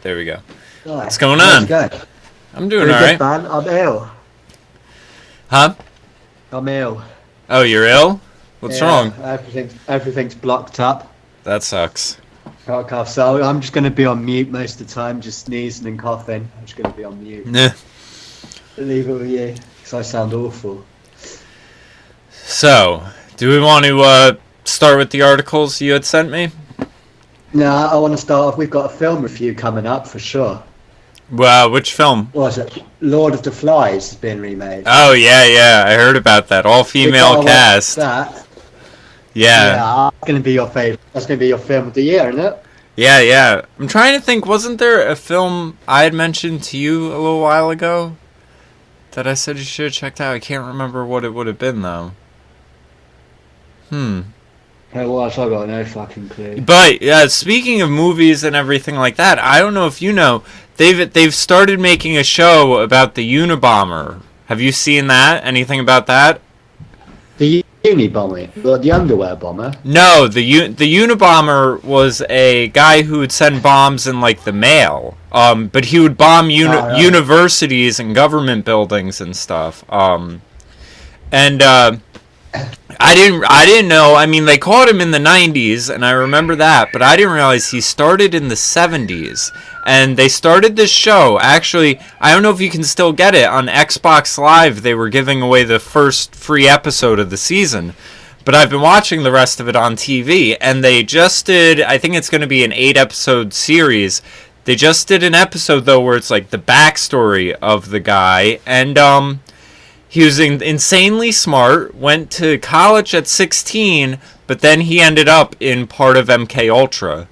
There we go. Hi. What's going How's on? it going? I'm doing Pretty alright. good, man. I'm ill. Huh? I'm ill. Oh, you're ill? What's wrong? Everything's blocked up. That sucks. Can't cough. So I'm just going to be on mute most of the time, just sneezing and coughing. I'm just going to be on mute. Nah. Leave it with you, because I sound awful. So, do we want to start with the articles you had sent me? No, I want to start off. We've got a film review coming up for sure. Well, which film? What is it? Lord of the Flies is being remade. Oh, yeah, I heard about that. All-female cast. That. Yeah. That's going to be your favorite. That's going to be your film of the year, isn't it? Yeah. I'm trying to think, wasn't there a film I had mentioned to you a little while ago that I said you should have checked out? I can't remember what it would have been, though. Hey, what? I got no fucking clue. But speaking of movies and everything like that, I don't know if you know, they've started making a show about the Unabomber. Have you seen that? Anything about that? The Unabomber, the underwear bomber. No, the Unabomber was a guy who would send bombs in like the mail. But he would bomb universities and government buildings and stuff. I didn't know. I mean, they caught him in the 90s, and I remember that, but I didn't realize he started in the 70s. And they started this show. Actually, I don't know if you can still get it on Xbox Live. They were giving away the first free episode of the season. But I've been watching the rest of it on TV, and they just did, I think it's going to be an 8-episode series. They just did an episode, though, where it's like the backstory of the guy, and he was insanely smart, went to college at 16, but then he ended up in part of MK Ultra.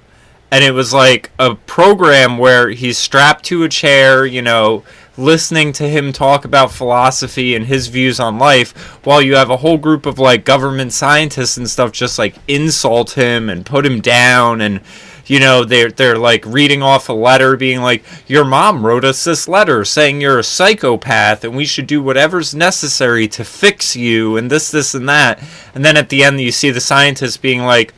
And it was like a program where he's strapped to a chair, you know, listening to him talk about philosophy and his views on life, while you have a whole group of like government scientists and stuff just like insult him and put him down, and you know, they're like reading off a letter being like, your mom wrote us this letter saying you're a psychopath and we should do whatever's necessary to fix you and this and that. And then at the end you see the scientists being like,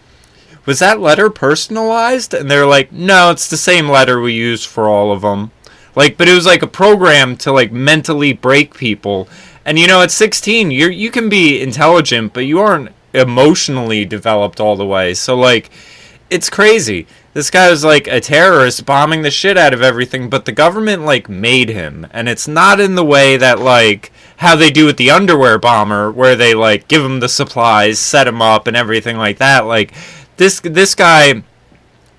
was that letter personalized? And they're like, no, it's the same letter we use for all of them. Like, but it was like a program to like mentally break people. And you know, at 16, you can be intelligent, but you aren't emotionally developed all the way. So like, it's crazy. This guy was like a terrorist bombing the shit out of everything, but the government like made him. And it's not in the way that like how they do with the underwear bomber, where they like give him the supplies, set him up and everything like that. Like this guy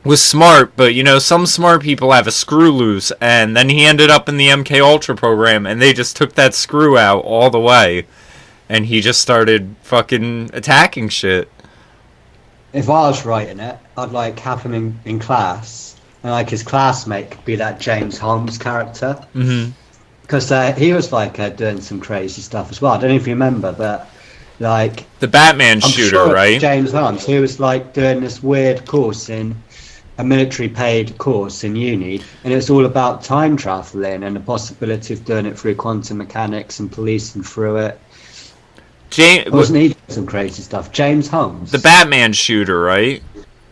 was smart, but you know, some smart people have a screw loose, and then he ended up in the MK Ultra program and they just took that screw out all the way, and he just started fucking attacking shit. If I was writing it, I'd like have him in class, and like his classmate could be that James Holmes character. Mm-hmm. Because he was like doing some crazy stuff as well. I don't know if you remember, but like the Batman I'm shooter, sure right? James Holmes, he was like doing this weird course in a military paid course in uni, and it's all about time traveling and the possibility of doing it through quantum mechanics and policing through it. Wasn't he doing some crazy stuff? James Holmes, the Batman shooter, right?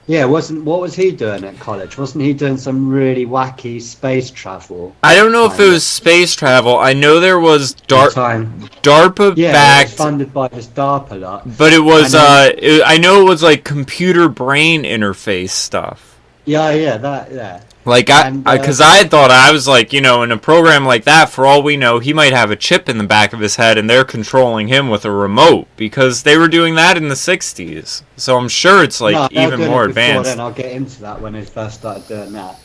Yeah, what was he doing at college? Wasn't he doing some really wacky space travel? I don't know if it was space travel. I know there was DARPA backed. It was funded by this DARPA lot. But it was I know it was like computer brain interface stuff. Yeah. Like, because I thought, I was like, you know, in a program like that, for all we know, he might have a chip in the back of his head and they're controlling him with a remote, because they were doing that in the 60s. So I'm sure it's like even more advanced. Then I'll get into that when they first started doing that.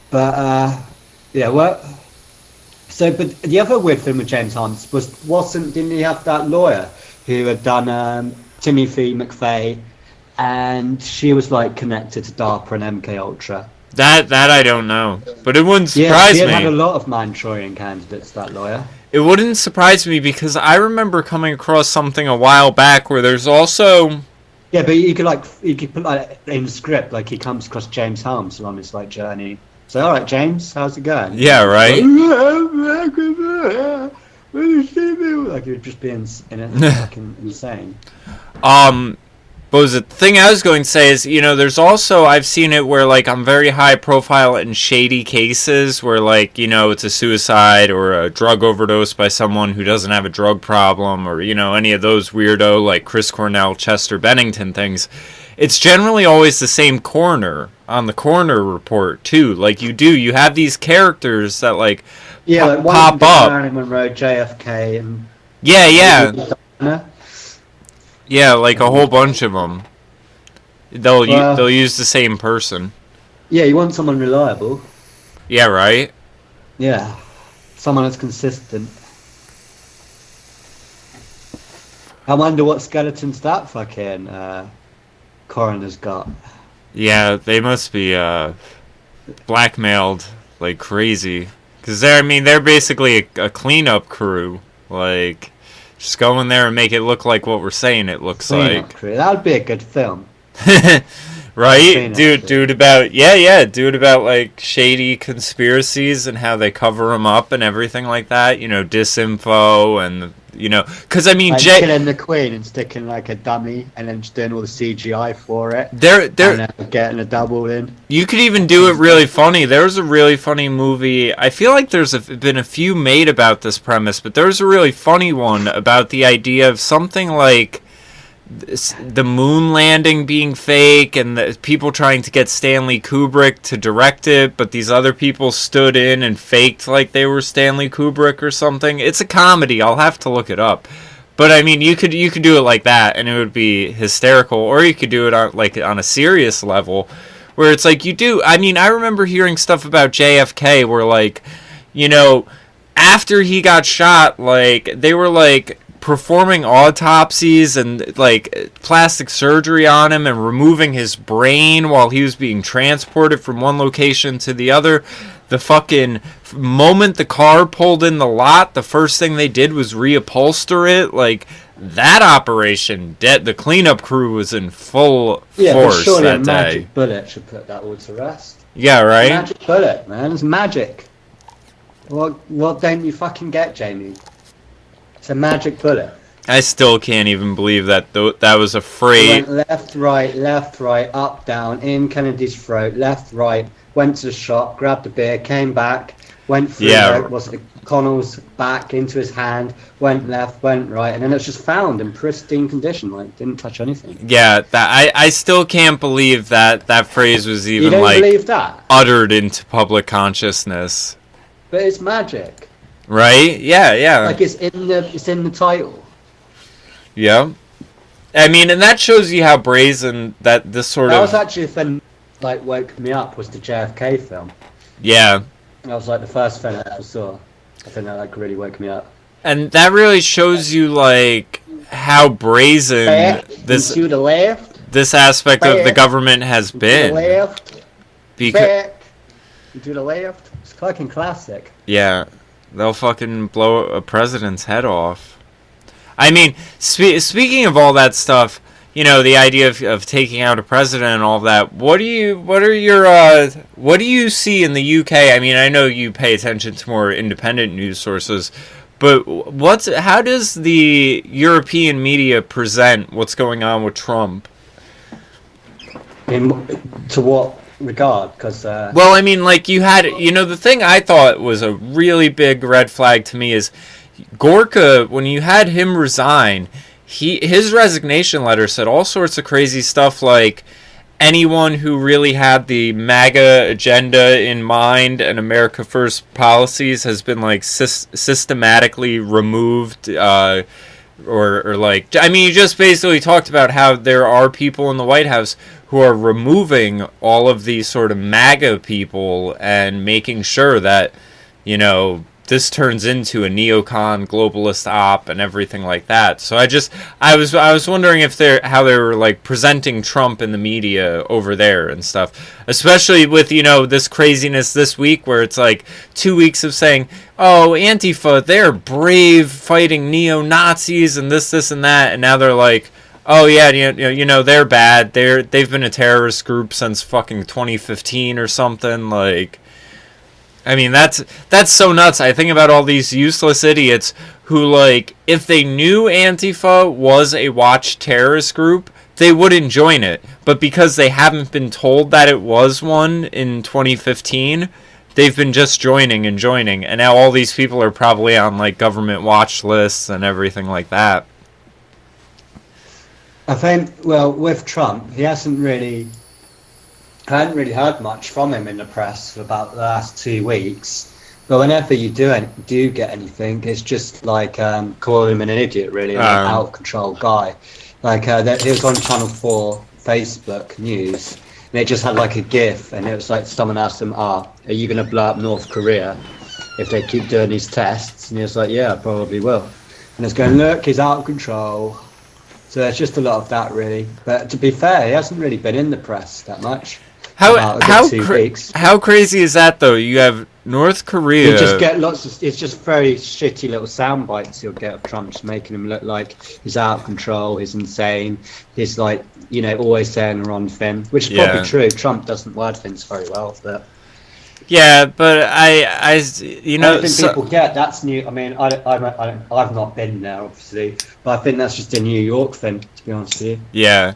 But but the other weird thing with James Holmes didn't he have that lawyer who had done Timothy McVeigh, and she was like connected to DARPA and MK Ultra. That I don't know, but it wouldn't surprise me. He had a lot of Manchurian candidates, that lawyer. It wouldn't surprise me, because I remember coming across something a while back where there's also... Yeah, but you could put like in the script, like he comes across James Holmes on his like journey. So, all right, James, how's it going? Yeah, right. Like you're just being fucking insane. But the thing I was going to say is, there's also, I've seen it where, like, on very high profile and shady cases where, like, it's a suicide or a drug overdose by someone who doesn't have a drug problem, or, any of those weirdo, like, Chris Cornell, Chester Bennington things. It's generally always the same coroner on the coroner report, too. Like, you have these characters that, like, like pop up. Marilyn Monroe, JFK, and... Yeah. Yeah, like a whole bunch of them. They'll use the same person. Yeah, you want someone reliable. Yeah, right? Yeah. Someone that's consistent. I wonder what skeletons that fucking coroner's got. Yeah, they must be blackmailed like crazy. Because they're basically a cleanup crew. Like... Just go in there and make it look like what we're saying it looks like. That would be a good film. Right? Do it about like shady conspiracies and how they cover them up and everything like that. Disinfo and because like killing the Queen and sticking like a dummy and then just doing all the CGI for it. They're getting a double in. You could even do it really funny. There was a really funny movie. I feel like there's been a few made about this premise, but there was a really funny one about the idea of something like the moon landing being fake and the people trying to get Stanley Kubrick to direct it, but these other people stood in and faked like they were Stanley Kubrick or something. It's a comedy. I'll have to look it up. But you could do it like that and it would be hysterical, or you could do it on a serious level where it's like I remember hearing stuff about JFK where like, after he got shot, like they were like performing autopsies and like plastic surgery on him and removing his brain while he was being transported from one location to the other. The fucking moment the car pulled in the lot, the first thing they did was reupholster it. Like that operation, the cleanup crew was in full force surely that a day. Magic bullet should put that all to rest. Yeah, right. Magic bullet, man. It's magic. What don't you fucking get, Jamie? It's a magic bullet. I still can't even believe that that was a phrase. Went left, right, up, down, in Kennedy's throat, left, right, went to the shop, grabbed a beer, came back, went through Connell's back into his hand, went left, went right, and then it's just found in pristine condition, like didn't touch anything. Yeah, I still can't believe that phrase was even believe that? Uttered into public consciousness. But it's magic. Right? Yeah. Like it's in the title. Yeah. And that shows you how brazen that this sort of... That was actually the thing like woke me up was the JFK film. Yeah. That was like the first film I ever saw. I think that like really woke me up. And that really shows you like how brazen this to the left. This aspect of the government has been. To the left. Because to the left. It's fucking classic. Yeah. They'll fucking blow a president's head off. Speaking of all that stuff, the idea of taking out a president and all that. What do you see in the UK? I know you pay attention to more independent news sources, but how does the European media present what's going on with Trump? To what regard? Because you had the thing I thought was a really big red flag to me is Gorka, when you had him resign, his resignation letter said all sorts of crazy stuff like anyone who really had the MAGA agenda in mind and America First policies has been like systematically removed, you just basically talked about how there are people in the White House who are removing all of these sort of MAGA people and making sure that, this turns into a neocon globalist op and everything like that. So I was wondering how they were like presenting Trump in the media over there and stuff, especially with this craziness this week where it's like 2 weeks of saying, oh, Antifa, they're brave fighting neo-Nazis and this and that, and now they're like, oh yeah, they're bad. They've been a terrorist group since fucking 2015 or something. Like, that's so nuts. I think about all these useless idiots who, like, if they knew Antifa was a watch terrorist group, they wouldn't join it. But because they haven't been told that it was one in 2015, they've been just joining, and now all these people are probably on like government watch lists and everything like that. I think, well, with Trump, I hadn't really heard much from him in the press for about the last 2 weeks. But whenever you do get anything, it's just like calling him an idiot, really, an out of control guy. Like he was on Channel 4 Facebook News, and it just had like a GIF, and it was like someone asked him, "Are you going to blow up North Korea if they keep doing these tests?" And he was like, "Yeah, I probably will." And it's going, "Look, he's out of control." So there's just a lot of that, really. But to be fair, he hasn't really been in the press that much. How crazy is that, though? You have North Korea. You just get lots of. It's just very shitty little sound bites you'll get of Trump, just making him look like he's out of control, he's insane, he's like, you know, always saying the wrong thing, which is probably true. Trump doesn't word things very well, but. Yeah, but I you know, I think people get that's new. I mean, I've not been there, obviously, but I think that's just a New York thing, to be honest with you. Yeah.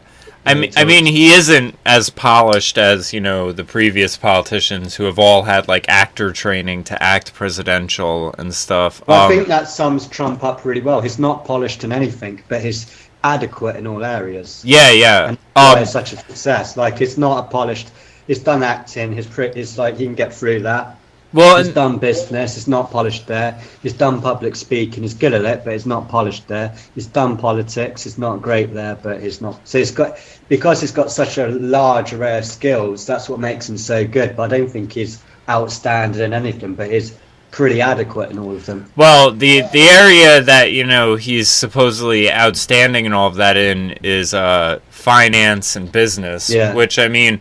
I mean, he isn't as polished as, you know, the previous politicians who have all had, like, actor training to act presidential and stuff. Well, I think that sums Trump up really well. He's not polished in anything, but he's adequate in all areas. Yeah. And that's why it's such a success. Like, it's not a polished... He's done acting. It's like he can get through that. Well, he's done business. It's not polished there. He's done public speaking. He's good at it, but it's not polished there. He's done politics. It's not great there, but it's not. So because he's got such a large array of skills. That's what makes him so good. But I don't think he's outstanding in anything. But he's pretty adequate in all of them. Well, the area that, you know, he's supposedly outstanding in all of that in is finance and business. Yeah. Which, I mean.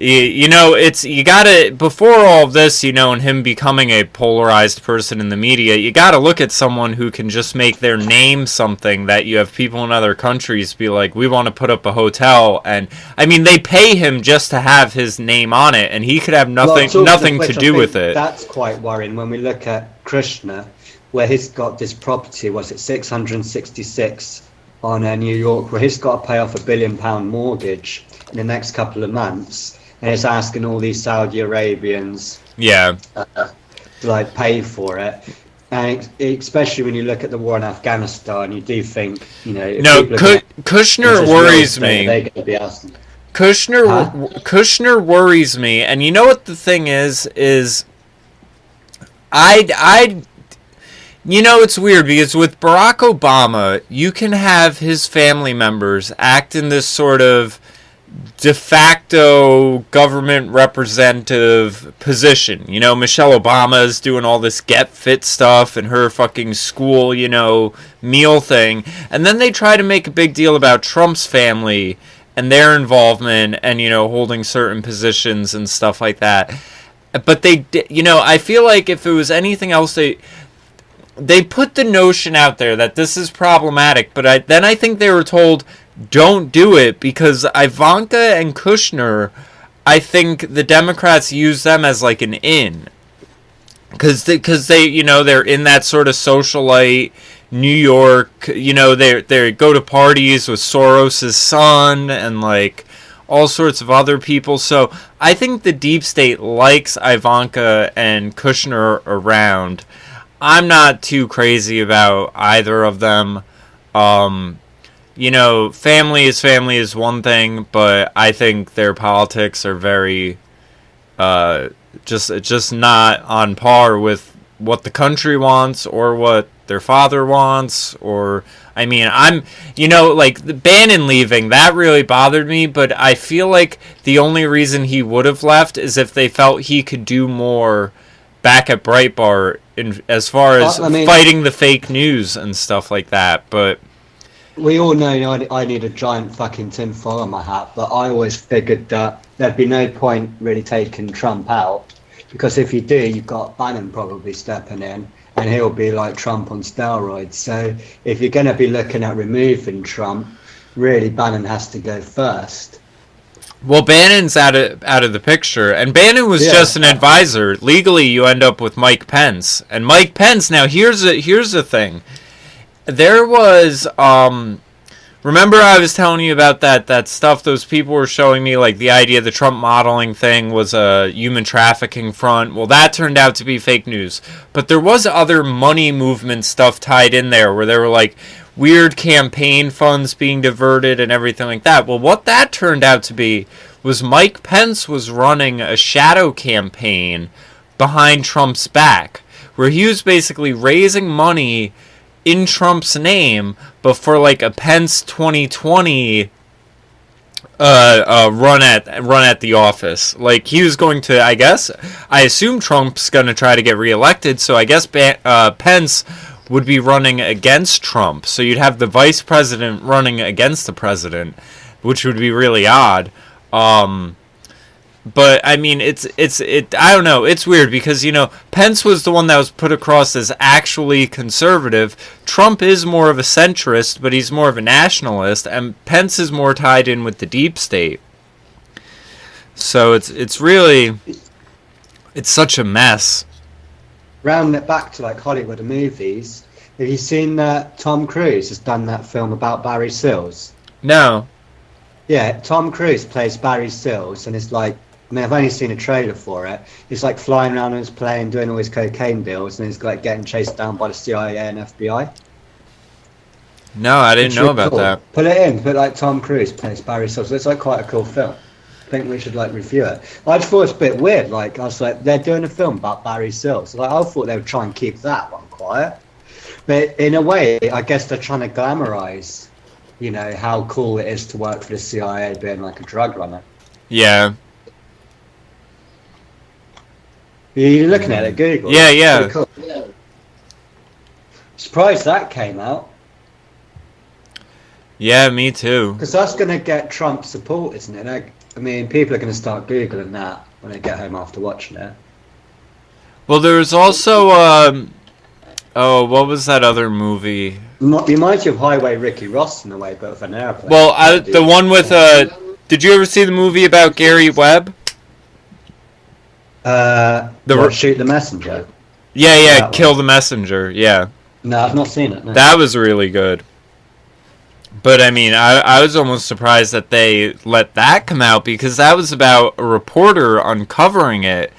You know, you gotta, before all of this, you know, and him becoming a polarized person in the media, you gotta look at someone who can just make their name something that you have people in other countries be like, we want to put up a hotel, and, I mean, they pay him just to have his name on it, and he could have nothing to do with it. That's quite worrying when we look at Krishna, where he's got this property, was it 666 on New York, where he's got to pay off £1 billion mortgage in the next couple of months. And it's asking all these Saudi Arabians to like pay for it. And especially when you look at the war in Afghanistan, you do think, you know... No, Kushner worries me. They're going to be asking. Kushner worries me. And you know what the thing is you know, it's weird because with Barack Obama, you can have his family members act in this sort of de facto government representative position. You know, Michelle Obama is doing all this Get Fit stuff and her fucking school, you know, meal thing. And then they try to make a big deal about Trump's family and their involvement and, you know, holding certain positions and stuff like that. But they, you know, I feel like if it was anything else, they put the notion out there that this is problematic, but then I think they were told, don't do it, because Ivanka and Kushner, I think the Democrats use them as like an in. Because they, you know, they're in that sort of socialite, New York, you know, they go to parties with Soros' son and like all sorts of other people. So I think the deep state likes Ivanka and Kushner around. I'm not too crazy about either of them. You know, family is one thing, but I think their politics are very just not on par with what the country wants or what their father wants. Or, I mean, you know, like the Bannon leaving, that really bothered me, but I feel like the only reason he would have left is if they felt he could do more back at Breitbart as far as fighting the fake news and stuff like that. But we all know I need a giant fucking tinfoil on my hat, but I always figured that there'd be no point really taking Trump out, because if you do, you've got Bannon probably stepping in, and he'll be like Trump on steroids. So if you're going to be looking at removing Trump, really Bannon has to go first. Well, Bannon's out of the picture, and Bannon was just an advisor. Legally, you end up with Mike Pence, and Mike Pence. Now, here's the thing. There was Remember I was telling you about that stuff those people were showing me, like the idea the Trump modeling thing was a human trafficking front? Well, that turned out to be fake news. But there was other money movement stuff tied in there where there were like weird campaign funds being diverted and everything like that. Well, what that turned out to be was Mike Pence was running a shadow campaign behind Trump's back, where he was basically raising money in Trump's name, but for like a Pence 2020 run at the office. Like he was going to, I assume Trump's going to try to get reelected, so I guess Pence would be running against Trump. So you'd have the vice president running against the president, which would be really odd. But I mean, I don't know. It's weird because, you know, Pence was the one that was put across as actually conservative. Trump is more of a centrist, but he's more of a nationalist, and Pence is more tied in with the deep state. So it's really such a mess. Round it back to like Hollywood and movies. Have you seen that Tom Cruise has done that film about Barry Sills? No. Yeah, Tom Cruise plays Barry Sills, and it's like, I mean, I've only seen a trailer for it. He's like flying around on his plane, doing all his cocaine deals, and he's like getting chased down by the CIA and FBI. No, I didn't know about that. Put it in. Put like Tom Cruise plays Barry Sills. It's like quite a cool film. I think we should like review it. I just thought it was a bit weird. Like I was like, they're doing a film about Barry Sills. Like I thought they would try and keep that one quiet. But in a way, I guess they're trying to glamorize, you know, how cool it is to work for the CIA, being like a drug runner. Yeah. You're looking at it, Google. Yeah, yeah. Cool. Yeah. Surprised that came out. Yeah, me too. Because that's going to get Trump support, isn't it? Like, I mean, people are going to start Googling that when they get home after watching it. Well, there was also, what was that other movie? Reminds you of Highway Ricky Ross in a way, but with an airplane. Well, the one with, did you ever see the movie about Gary Webb? Shoot the Messenger? Yeah, Kill the Messenger, yeah. No, I've not seen it. No. That was really good. But, I mean, I was almost surprised that they let that come out, because that was about a reporter uncovering it,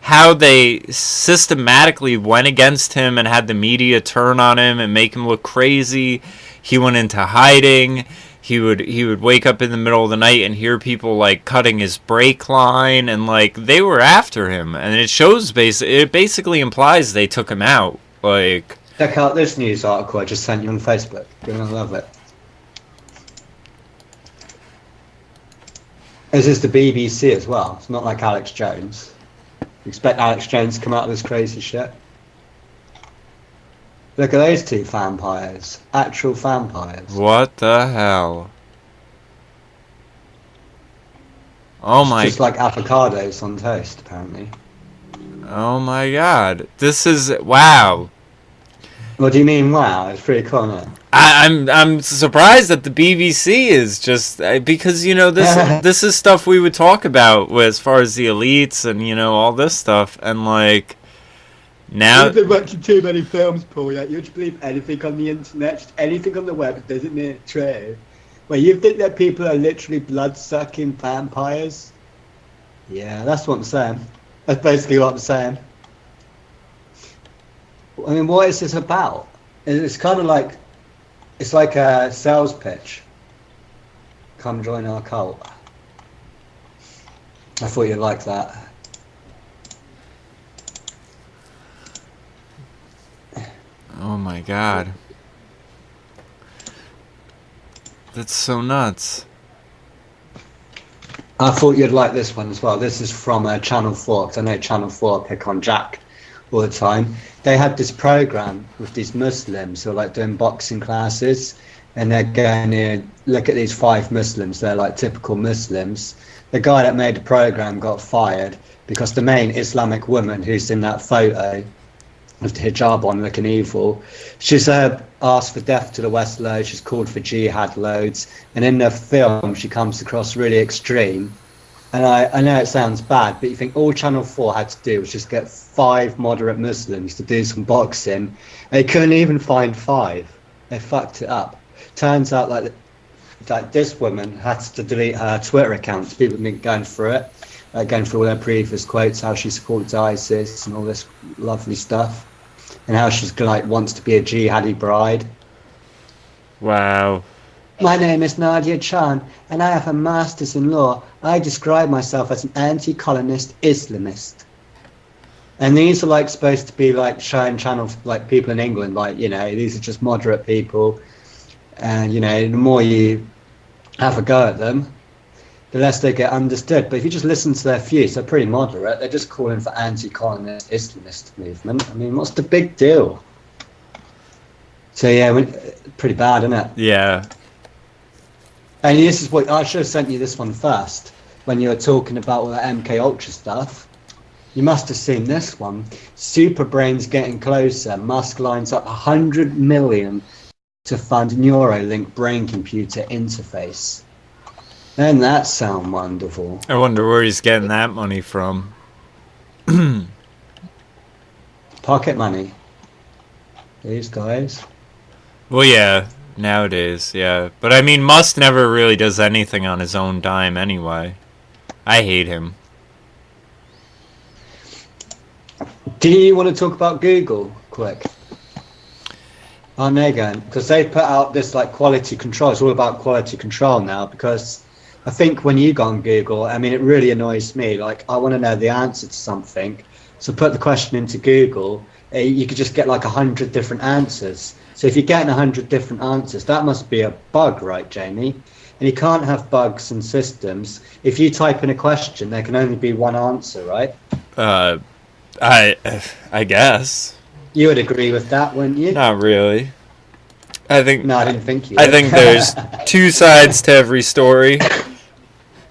how they systematically went against him and had the media turn on him and make him look crazy. He went into hiding. He would wake up in the middle of the night and hear people, like, cutting his brake line, and, like, they were after him. And it shows, it basically implies they took him out. Like, check out this news article I just sent you on Facebook. You're going to love it. This is the BBC as well. It's not like Alex Jones. You expect Alex Jones to come out with this crazy shit? Look at those two vampires. Actual vampires. What the hell? Oh my... Just like avocados on toast, apparently. Oh my god. This is... Wow. What do you mean, wow? It's pretty cool, isn't it? I'm surprised that the BBC is just... Because, you know, this is stuff we would talk about as far as the elites and, you know, all this stuff. And, like... Now... You've been watching too many films, Paul. Like, you just believe anything on the internet, just anything on the web, doesn't mean it's true. Well, you think that people are literally blood-sucking vampires? Yeah, that's what I'm saying. That's basically what I'm saying. I mean, what is this about? It's kind of like... It's like a sales pitch. Come join our cult. I thought you'd like that. Oh my god. That's so nuts. I thought you'd like this one as well. This is from Channel 4, because I know Channel 4 pick on Jack all the time. They had this program with these Muslims who are like doing boxing classes, and they're going to look at these 5 Muslims. They're like typical Muslims. The guy that made the program got fired because the main Islamic woman who's in that photo with the hijab on looking evil, she's asked for death to the West loads, she's called for jihad loads, and in the film she comes across really extreme. And I know it sounds bad, but you think all Channel 4 had to do was just get 5 moderate Muslims to do some boxing. They couldn't even find 5. They fucked it up. Turns out like like this woman had to delete her Twitter account. People have been going through it, going through all her previous quotes, how she supports ISIS and all this lovely stuff, and how she's like wants to be a jihadi bride. Wow. My name is Nadia Chan, and I have a master's in law. I describe myself as an anti-colonist Islamist. And these are like supposed to be like showing channels like people in England, like, you know, these are just moderate people. And, you know, the more you have a go at them, the less they get understood. But if you just listen to their views, they're pretty moderate. They're just calling for anti-colonist Islamist movement. I mean, what's the big deal? So, yeah, pretty bad, isn't it? Yeah. And this is what I should have sent you this one first when you were talking about all the MK Ultra stuff. You must have seen this one. Super brains getting closer. Musk lines up 100 million to fund Neuralink brain computer interface. Doesn't that sound wonderful? I wonder where he's getting that money from. Pocket money. These guys. Well, yeah, nowadays, yeah. But I mean, Musk never really does anything on his own dime anyway. I hate him. Do you want to talk about Google quick? Oh, there you go. Because they put out this like quality control. It's all about quality control now. Because I think when you go on Google, I mean, it really annoys me. Like, I want to know the answer to something. So put the question into Google. You could just get like 100 different answers. So if you're getting 100 different answers, that must be a bug, right, Jamie? And you can't have bugs in systems. If you type in a question, there can only be one answer, right? I guess. You would agree with that, wouldn't you? Not really. I think. No, I didn't think you would. I think there's two sides to every story.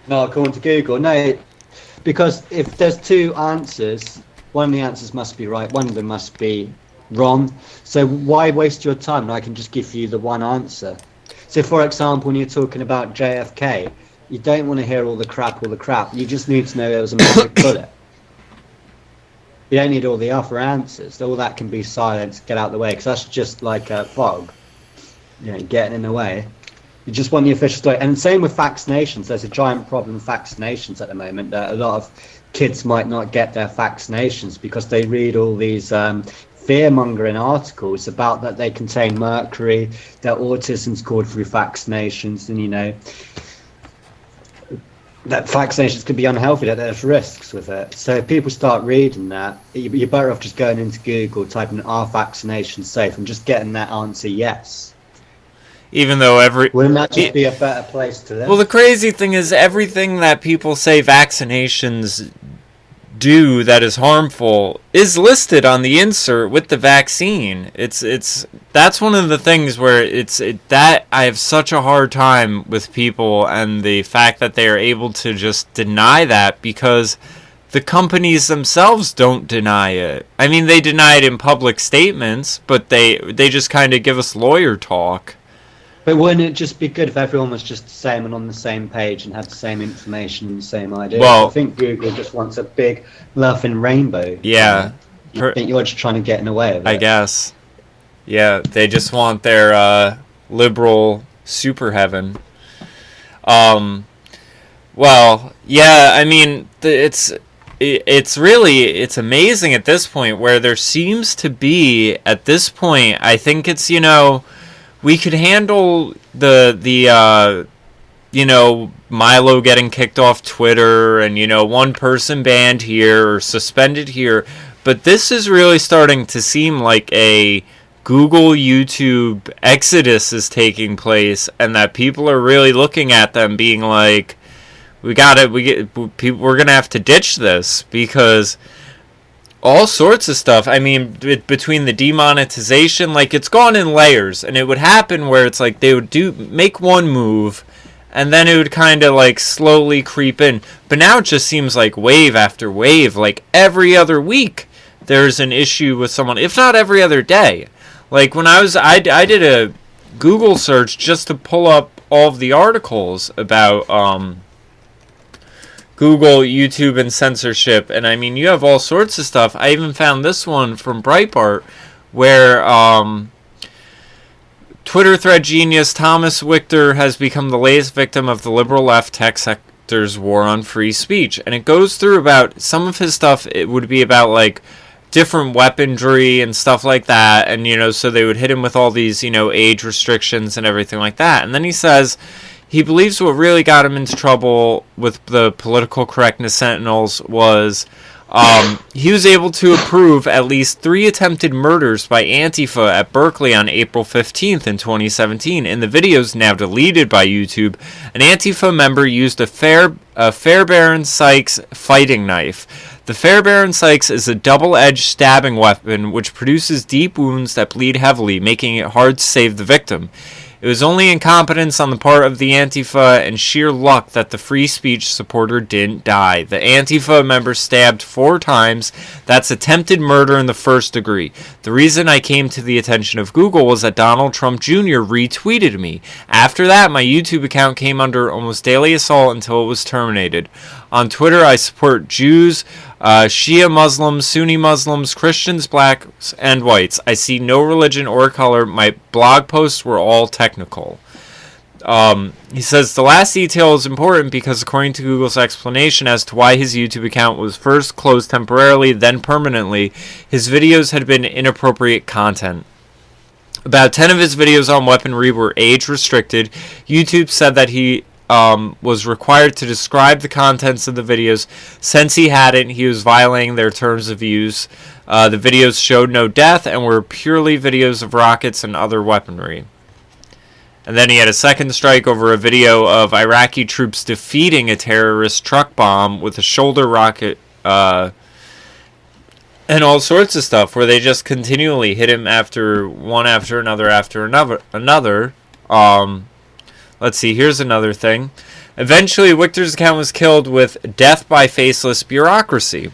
No, according to Google, no. Because if there's two answers, one of the answers must be right, one of them must be wrong. So why waste your time when I can just give you the one answer? So, for example, when you're talking about JFK, you don't want to hear all the crap. You just need to know there was a magic bullet. You don't need all the other answers. All that can be silenced, get out of the way, because that's just like a fog, you know, getting in the way. You just want the official story. And same with vaccinations. There's a giant problem with vaccinations at the moment. That a lot of kids might not get their vaccinations because they read all these fear-mongering articles about that they contain mercury, that autism's caused through vaccinations, and, you know, that vaccinations could be unhealthy, that there's risks with it. So if people start reading that, you're better off just going into Google, typing "are vaccinations safe?" and just getting that answer yes. Even though wouldn't that just be a better place to live? Well, the crazy thing is everything that people say vaccinations do that is harmful is listed on the insert with the vaccine. That's one of the things where that I have such a hard time with people, and the fact that they are able to just deny that because the companies themselves don't deny it. I mean, they deny it in public statements, but they just kind of give us lawyer talk. But wouldn't it just be good if everyone was just the same and on the same page and had the same information and the same idea? Well, I think Google just wants a big laughing rainbow. Yeah. I think you're just trying to get in the way of it. I guess. Yeah, they just want their liberal super heaven. Well, yeah, I mean, it's amazing at this point where there seems to be, at this point, I think it's, you know, we could handle the you know, Milo getting kicked off Twitter and, you know, one person banned here or suspended here, but this is really starting to seem like a Google YouTube exodus is taking place, and that people are really looking at them being like, we're gonna have to ditch this, because all sorts of stuff. I mean, between the demonetization, like, it's gone in layers, and it would happen where it's like they would make one move, and then it would kind of like slowly creep in. But now it just seems like wave after wave, like every other week there's an issue with someone, if not every other day. Like when I did a Google search just to pull up all of the articles about Google, YouTube, and censorship. And I mean, you have all sorts of stuff. I even found this one from Breitbart where Twitter thread genius Thomas Wichter has become the latest victim of the liberal left tech sector's war on free speech. And it goes through about some of his stuff. It would be about like different weaponry and stuff like that. And, you know, so they would hit him with all these, you know, age restrictions and everything like that. And then he says he believes what really got him into trouble with the political correctness sentinels was he was able to approve at least 3 attempted murders by Antifa at Berkeley on April 15th in 2017. In the videos now deleted by YouTube, an Antifa member used a Fairbairn Sykes fighting knife. The Fairbairn Sykes is a double-edged stabbing weapon which produces deep wounds that bleed heavily, making it hard to save the victim. It was only incompetence on the part of the Antifa and sheer luck that the free speech supporter didn't die. The Antifa member stabbed 4 times. That's attempted murder in the first degree. The reason I came to the attention of Google was that Donald Trump Jr. retweeted me. After that, my YouTube account came under almost daily assault until it was terminated. On Twitter, I support Jews, Shia Muslims, Sunni Muslims, Christians, blacks, and whites. I see no religion or color. My blog posts were all technical. He says the last detail is important because according to Google's explanation as to why his YouTube account was first closed temporarily, then permanently, his videos had been inappropriate content. About 10 of his videos on weaponry were age restricted. YouTube said that he was required to describe the contents of the videos. Since he hadn't, he was violating their terms of use. The videos showed no death and were purely videos of rockets and other weaponry. And then he had a second strike over a video of Iraqi troops defeating a terrorist truck bomb with a shoulder rocket and all sorts of stuff, where they just continually hit him after another. Let's see, here's another thing. Eventually, Wichter's account was killed with death by faceless bureaucracy.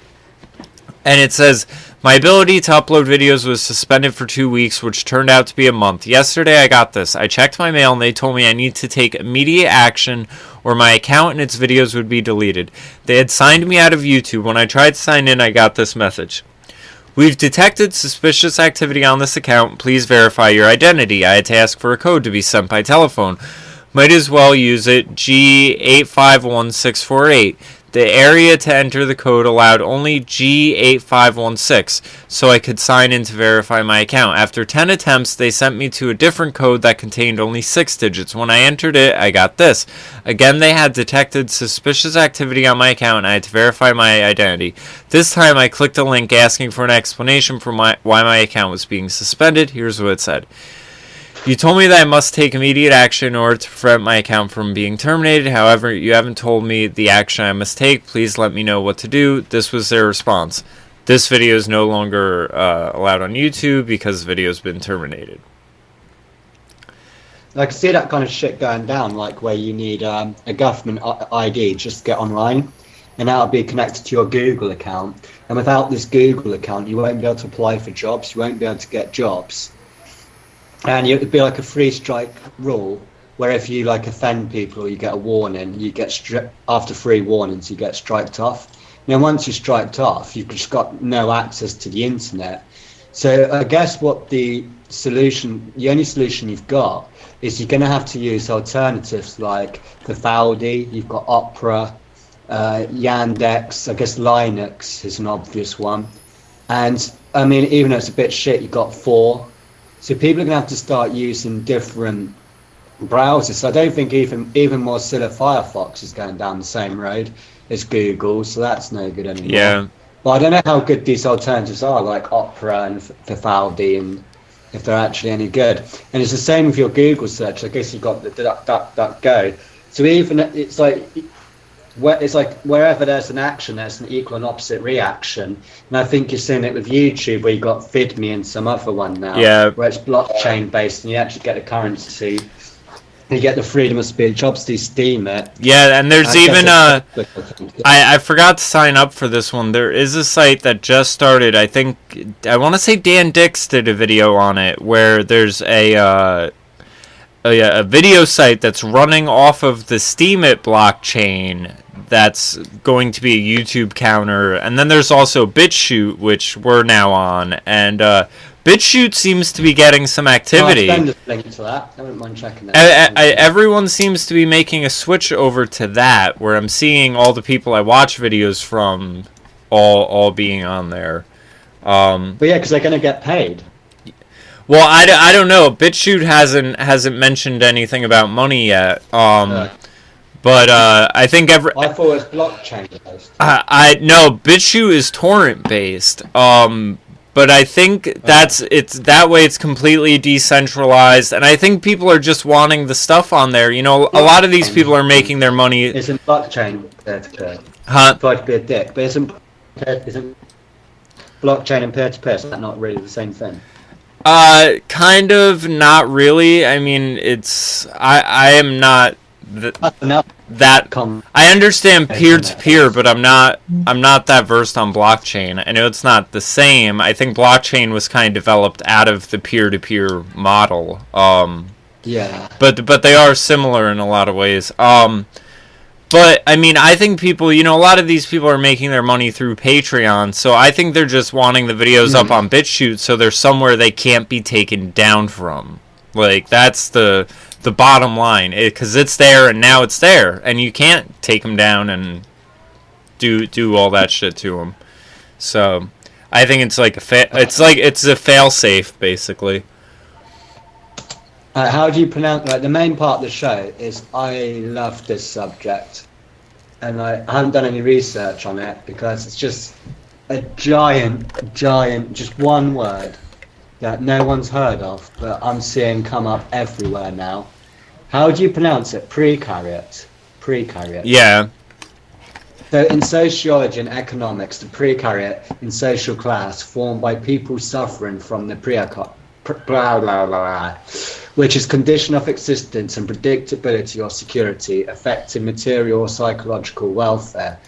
And it says, my ability to upload videos was suspended for 2 weeks, which turned out to be a month. Yesterday, I got this. I checked my mail, and they told me I need to take immediate action, or my account and its videos would be deleted. They had signed me out of YouTube. When I tried to sign in, I got this message. We've detected suspicious activity on this account. Please verify your identity. I had to ask for a code to be sent by telephone. Might as well use it, G851648. The area to enter the code allowed only G8516, so I could sign in to verify my account. After 10 attempts, they sent me to a different code that contained only 6 digits. When I entered it, I got this. Again, they had detected suspicious activity on my account, and I had to verify my identity. This time, I clicked a link asking for an explanation for why my account was being suspended. Here's what it said. You told me that I must take immediate action in order to prevent my account from being terminated. However, you haven't told me the action I must take. Please let me know what to do. This was their response. This video is no longer allowed on YouTube because the video has been terminated. I can see that kind of shit going down, like where you need a government ID just to get online, and that'll be connected to your Google account. And without this Google account, you won't be able to apply for jobs. You won't be able to get jobs. And it would be like a 3 strike rule, where if you like offend people or you get a warning, you get after 3 warnings, you get striked off. Now, once you're striked off, you've just got no access to the internet. So I guess what the only solution you've got is you're going to have to use alternatives like Vivaldi. You've got Opera, Yandex. I guess Linux is an obvious one. And I mean, even though it's a bit shit, you've got 4. So people are going to have to start using different browsers. So I don't think even Mozilla Firefox is going down the same road as Google, so that's no good anymore. Yeah. But I don't know how good these alternatives are, like Opera and Vivaldi, and if they're actually any good. And it's the same with your Google search. I guess you've got the DuckDuckGo. So even it's like wherever there's an action, there's an equal and opposite reaction. And I think you're seeing it with YouTube, where you got VidMe and some other one now, where it's blockchain based, and you actually get the currency. You get the freedom of speech. Obviously, STEEMIT. Yeah, and there's even I forgot to sign up for this one. There is a site that just started. I want to say Dan Dix did a video on it, where there's a video site that's running off of the STEEMIT blockchain. That's going to be a YouTube counter, and then there's also BitChute, which we're now on, and BitChute seems to be getting some activity. I'll send a link to that. I wouldn't mind checking that. Everyone seems to be making a switch over to that, where I'm seeing all the people I watch videos from all being on there. But yeah, because they're going to get paid. Well, I don't know. BitChute hasn't mentioned anything about money yet. But I think I thought it was blockchain based. No, BitChute is torrent based. But I think it's that way. It's completely decentralized, and I think people are just wanting the stuff on there. You know, a lot of these people are making their money. Isn't blockchain peer-to-peer? Huh? Tried to be a dick, but isn't blockchain and peer-to-peer? Is that not really the same thing? Kind of, not really. I mean, I am not that. I understand peer-to-peer, but I'm not that versed on blockchain. I know it's not the same. I think blockchain was kind of developed out of the peer-to-peer model. Yeah. But they are similar in a lot of ways. But, I mean, I think people, you know, a lot of these people are making their money through Patreon, so I think they're just wanting the videos up on BitChute so they're somewhere they can't be taken down from. Like, that's the bottom line, because it's there, and now it's there, and you can't take them down and do all that shit to them. So, I think it's like it's a fail-safe, basically. How do you pronounce, like, the main part of the show is I love this subject, and I haven't done any research on it because it's just a giant, just one word that no one's heard of, but I'm seeing come up everywhere now. How do you pronounce it? Precariat. Yeah. So in sociology and economics, the precariat in social class formed by people suffering from the which is condition of existence and predictability or security affecting material or psychological welfare.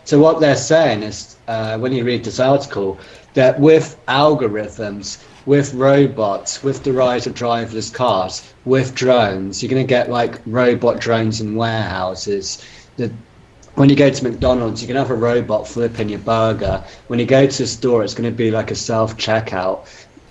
So what they're saying is, when you read this article, that with algorithms, with robots, with the rise of driverless cars, with drones, you're going to get like robot drones in warehouses. When you go to McDonald's, you can have a robot flipping your burger. When you go to a store, it's going to be like a self-checkout.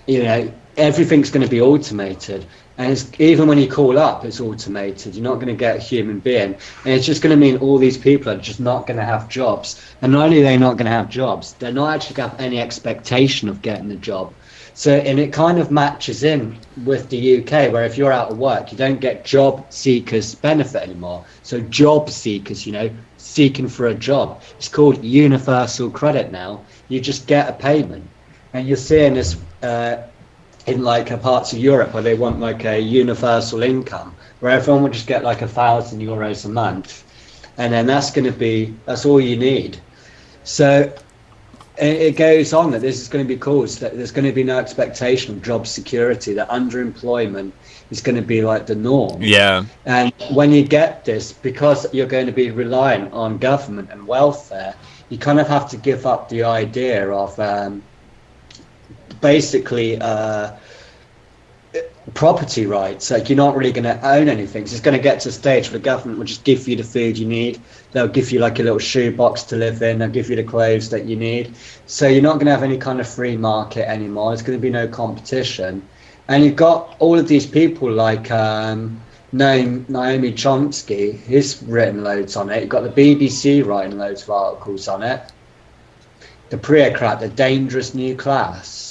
You know, everything's going to be automated. And even when you call up, it's automated. You're not going to get a human being. And it's just going to mean all these people are just not going to have jobs. And not only are they not going to have jobs, they're not actually going to have any expectation of getting a job. So, and it kind of matches in with the UK, where if you're out of work, you don't get job seekers benefit anymore. So job seekers, you know, seeking for a job. It's called universal credit now. You just get a payment. And you're seeing this in like parts of Europe where they want like a universal income, where everyone will just get like €1,000 a month, and then that's all you need. So it goes on that this is going to be caused that there's going to be no expectation of job security, that underemployment is going to be like the norm. Yeah. And when you get this, because you're going to be reliant on government and welfare, you kind of have to give up the idea of basically property rights. Like, you're not really going to own anything. So it's going to get to a stage where the government will just give you the food you need. They'll give you like a little shoebox to live in. They'll give you the clothes that you need. So you're not going to have any kind of free market anymore. There's going to be no competition. And you've got all of these people like Naomi Chomsky. He's written loads on it. You've got the BBC writing loads of articles on it. The precariat, the dangerous new class.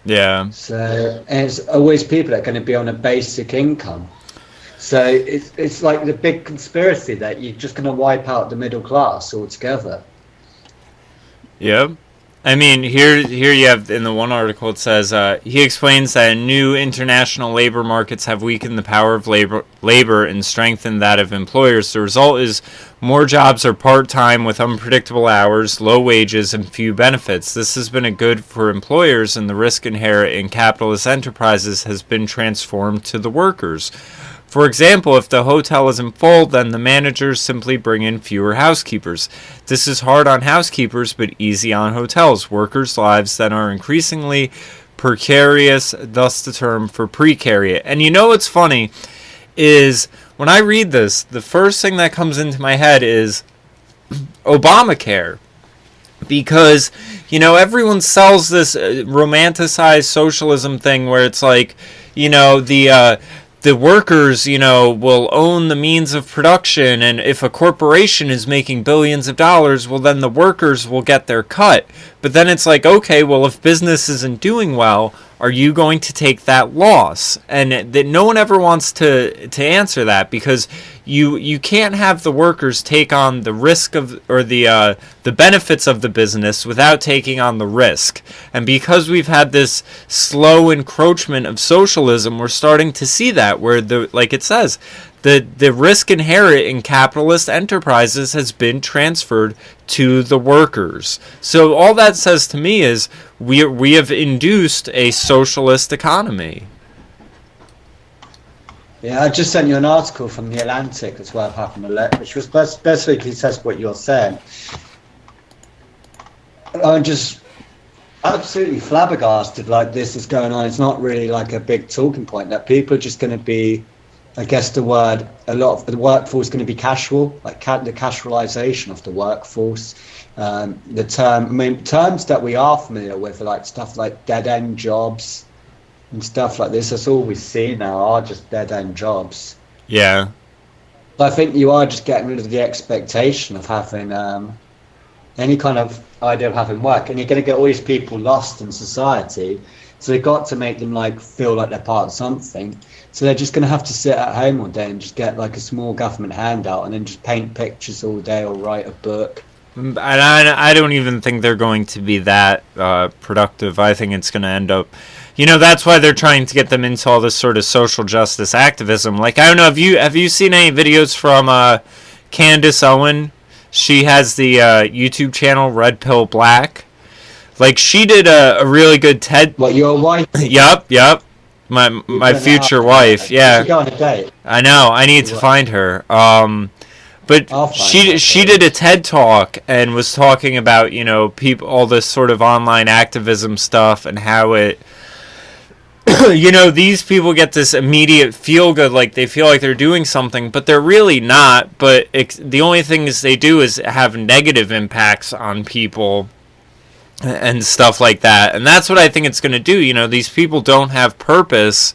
Yeah. So it's always people that are going to be on a basic income. So it's like the big conspiracy that you're just going to wipe out the middle class altogether. Yep. I mean, here you have, in the one article, it says, he explains that new international labor markets have weakened the power of labor and strengthened that of employers. The result is more jobs are part-time with unpredictable hours, low wages, and few benefits. This has been a good for employers, and the risk inherent in capitalist enterprises has been transformed to the workers. For example, if the hotel isn't full, then the managers simply bring in fewer housekeepers. This is hard on housekeepers, but easy on hotels. Workers' lives that are increasingly precarious, thus the term for precariat. And you know what's funny is, when I read this, the first thing that comes into my head is Obamacare. because, you know, everyone sells this romanticized socialism thing where it's like, you know, the workers, you know, will own the means of production, and if a corporation is making billions of dollars, well, then the workers will get their cut. But then it's like, okay, well, if business isn't doing well, are you going to take that loss? And that no one ever wants to answer that, because you can't have the workers take on the risk of, or the benefits of the business without taking on the risk. And because we've had this slow encroachment of socialism, we're starting to see that, where like it says, the risk inherent in capitalist enterprises has been transferred to the workers. So all that says to me is we have induced a socialist economy. Yeah, I just sent you an article from The Atlantic as well, which was basically says what you're saying. I'm just absolutely flabbergasted, like, this is going on. It's not really like a big talking point, that people are just going to be, I guess a lot of the workforce is going to be casual, like the casualization of the workforce. Terms that we are familiar with, like stuff like dead-end jobs and stuff like this. That's all we see now are just dead-end jobs. Yeah. But I think you are just getting rid of the expectation of having any kind of idea of having work, and you're going to get all these people lost in society. So they've got to make them like feel like they're part of something. So they're just going to have to sit at home all day and just get like a small government handout and then just paint pictures all day or write a book. And I don't even think they're going to be that productive. I think it's going to end up, you know, that's why they're trying to get them into all this sort of social justice activism. Like, I don't know, have you seen any videos from Candace Owen? She has the YouTube channel Red Pill Black. Like, she did a really good TED. What, your wife? Yep. My future wife. Yeah. Go on a date. I know. I need to find her. But she did a TED talk and was talking about, you know, all this sort of online activism stuff and how it, you know, these people get this immediate feel good, like they feel like they're doing something, but they're really not. But the only things they do is have negative impacts on people and stuff like that. And that's what I think it's going to do. You know, these people don't have purpose,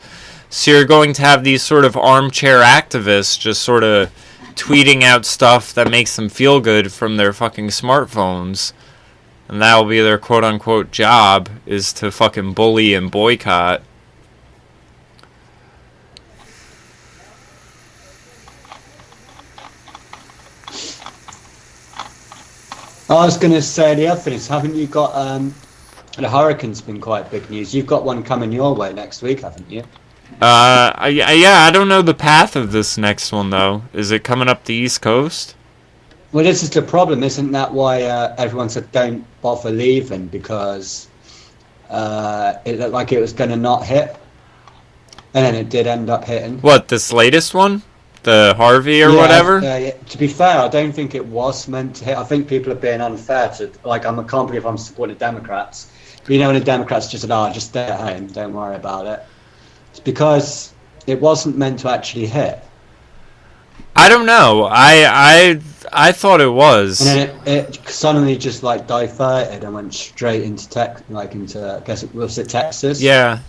so you're going to have these sort of armchair activists just sort of tweeting out stuff that makes them feel good from their fucking smartphones. And that'll be their quote-unquote job, is to fucking bully and boycott. I was going to say the other thing is, haven't you got the hurricane's been quite big news. You've got one coming your way next week, haven't you? Yeah, I don't know the path of this next one though. Is it coming up the East Coast? Well, this is the problem, isn't that why everyone said don't bother leaving, because it looked like it was going to not hit, and then it did end up hitting. What, this latest one? The Harvey or whatever? Yeah. To be fair, I don't think it was meant to hit. I think people are being unfair to, like, I can't believe I'm supporting the Democrats. But you know, when the Democrats just said, just stay at home, don't worry about it. It's because it wasn't meant to actually hit. I don't know. I thought it was. And then it suddenly just like diverted and went straight into I guess it was Texas. Yeah.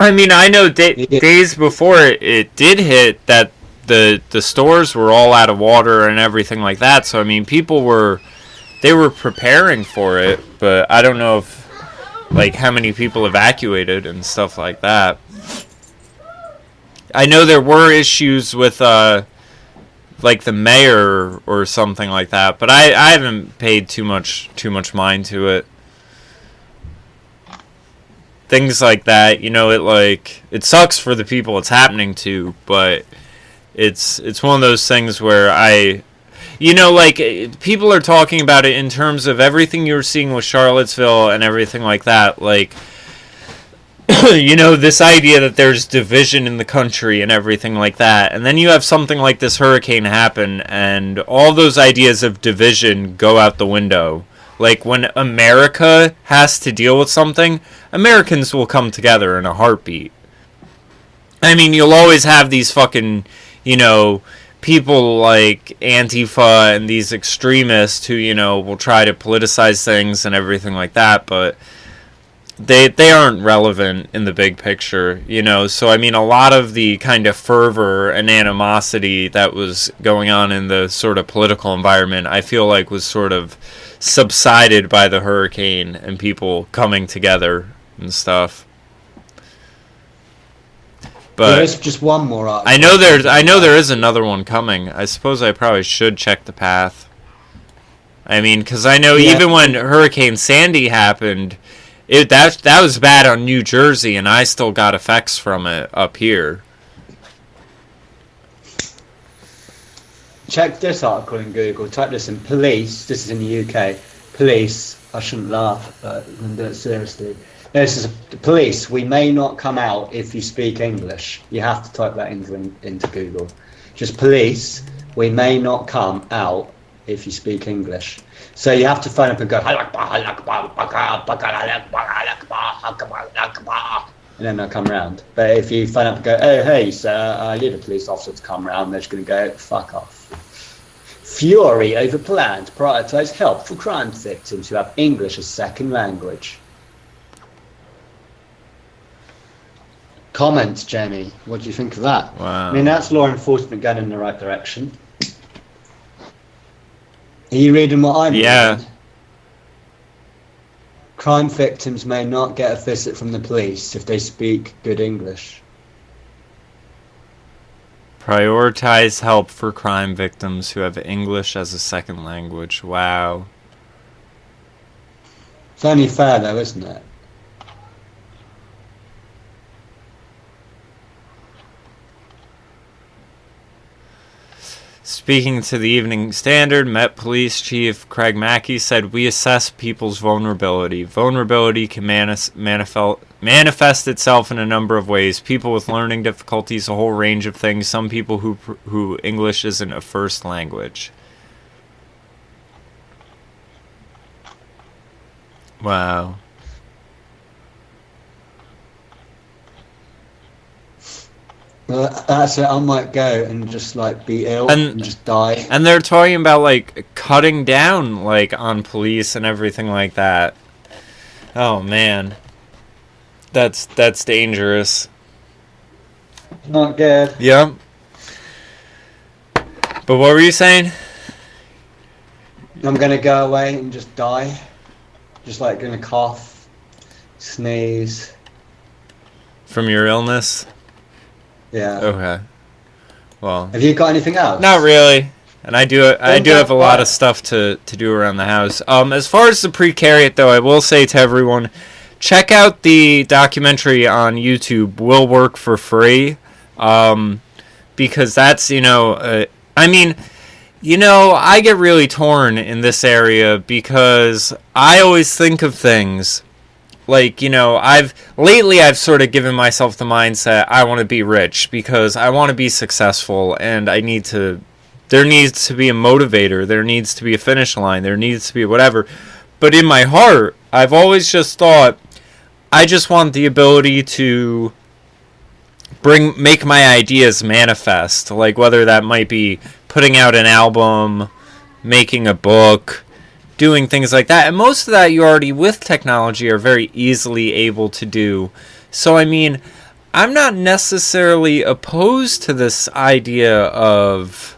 I mean, I know days before it did hit that the stores were all out of water and everything like that. So I mean, people were preparing for it, but I don't know if like how many people evacuated and stuff like that. I know there were issues with like the mayor or something like that, but I haven't paid too much mind to it. Things like that, you know, it sucks for the people it's happening to, but it's one of those things where people are talking about it in terms of everything you're seeing with Charlottesville and everything like that, like you know, this idea that there's division in the country and everything like that. And then you have something like this hurricane happen, and all those ideas of division go out the window. Like, when America has to deal with something, Americans will come together in a heartbeat. I mean, you'll always have these fucking, you know, people like Antifa and these extremists who, you know, will try to politicize things and everything like that, but they aren't relevant in the big picture, you know. So I mean, a lot of the kind of fervor and animosity that was going on in the sort of political environment, I feel like was sort of subsided by the hurricane and people coming together and stuff. But there's just one more article. I know there is another one coming. I suppose I probably should check the path. I mean, because I know even when Hurricane Sandy happened, that was bad on New Jersey, and I still got effects from it up here. Check this article in Google. Type this in. Police. This is in the UK. Police. I shouldn't laugh, but I'm going to do it seriously. This is police. We may not come out if you speak English. You have to type that into Google. Just police. We may not come out if you speak English. So you have to phone up and go, and then they'll come round. But if you phone up and go, oh, hey, sir, I need a police officer to come round, they're just going to go, fuck off. Fury over plan to prioritise help for crime victims who have English as second language. Comments, Jamie. What do you think of that? Wow. I mean, that's law enforcement going in the right direction. Are you reading what I'm reading? Crime victims may not get a visit from the police if they speak good English. Prioritize help for crime victims who have English as a second language. Wow. It's only fair though, isn't it? Speaking to the Evening Standard, Met Police Chief Craig Mackey said, "We assess people's vulnerability. Vulnerability can manifest itself in a number of ways. People with learning difficulties, a whole range of things. Some people who English isn't a first language." Wow. Well, that's it. I might go and just like be ill and just die. And they're talking about like cutting down like on police and everything like that. Oh man, that's dangerous. Not good. Yep. But what were you saying? I'm gonna go away and just die. Just like gonna cough, sneeze. From your illness? Yeah. Okay. Well. Have you got anything else? Not really. And I do have a lot of stuff to do around the house. As far as the precariat, though, I will say to everyone, check out the documentary on YouTube, Will Work for Free. Because that's, I mean, I get really torn in this area because I always think of things like, I've sort of given myself the mindset I want to be rich because I want to be successful and there needs to be a motivator, there needs to be a finish line, there needs to be whatever. But in my heart, I've always just thought I just want the ability to make my ideas manifest, like whether that might be putting out an album, making a book, doing things like that. And most of that you already, with technology, are very easily able to do. So, I mean, I'm not necessarily opposed to this idea of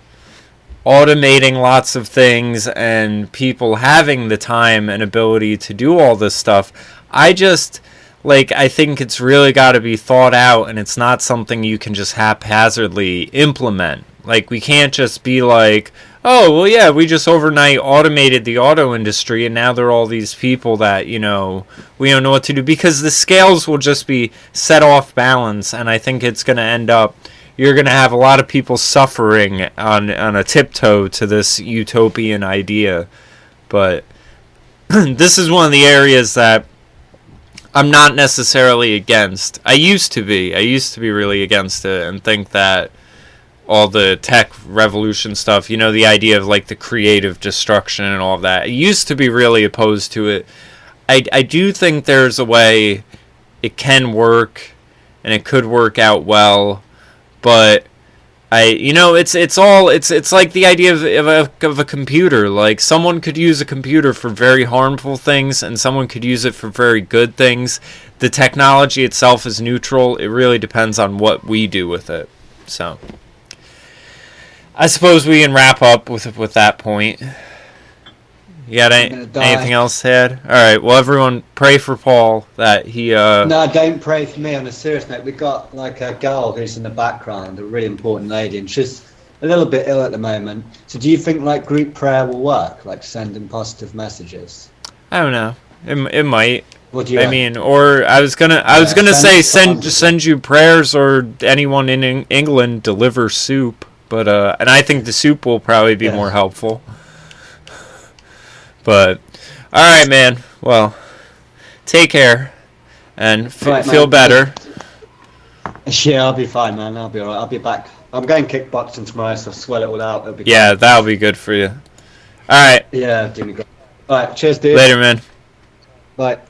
automating lots of things and people having the time and ability to do all this stuff. I think it's really got to be thought out, and it's not something you can just haphazardly implement. Like, we can't just be like, oh, well, yeah, we just overnight automated the auto industry, and now there are all these people that, we don't know what to do, because the scales will just be set off balance, and I think it's going to end up, you're going to have a lot of people suffering on a tiptoe to this utopian idea. But this is one of the areas that I'm not necessarily against. I used to be really against it and think that all the tech revolution stuff, the idea of like the creative destruction and all of that, I used to be really opposed to it. I do think there's a way it can work and it could work out well, but It's like the idea of a computer. Like, someone could use a computer for very harmful things, and someone could use it for very good things. The technology itself is neutral. It really depends on what we do with it. So, I suppose we can wrap up with that point. You got anything else, Ed? All right. Well, everyone, pray for Paul that he. No, don't pray for me. On a serious note, we've got like a girl who's in the background, a really important lady, and she's a little bit ill at the moment. So, do you think like group prayer will work, like sending positive messages? I don't know. It might. What do you? I mean, or I was gonna say send you prayers, or anyone in England deliver soup. But and I think the soup will probably be more helpful. But, all right, man. Well, take care and feel better. Yeah, I'll be fine, man. I'll be all right. I'll be back. I'm going kickboxing tomorrow, so I'll swell it all out. It'll be yeah, that'll be good for you. All right. Yeah, do me good. All right, cheers, dude. Later, man. Bye.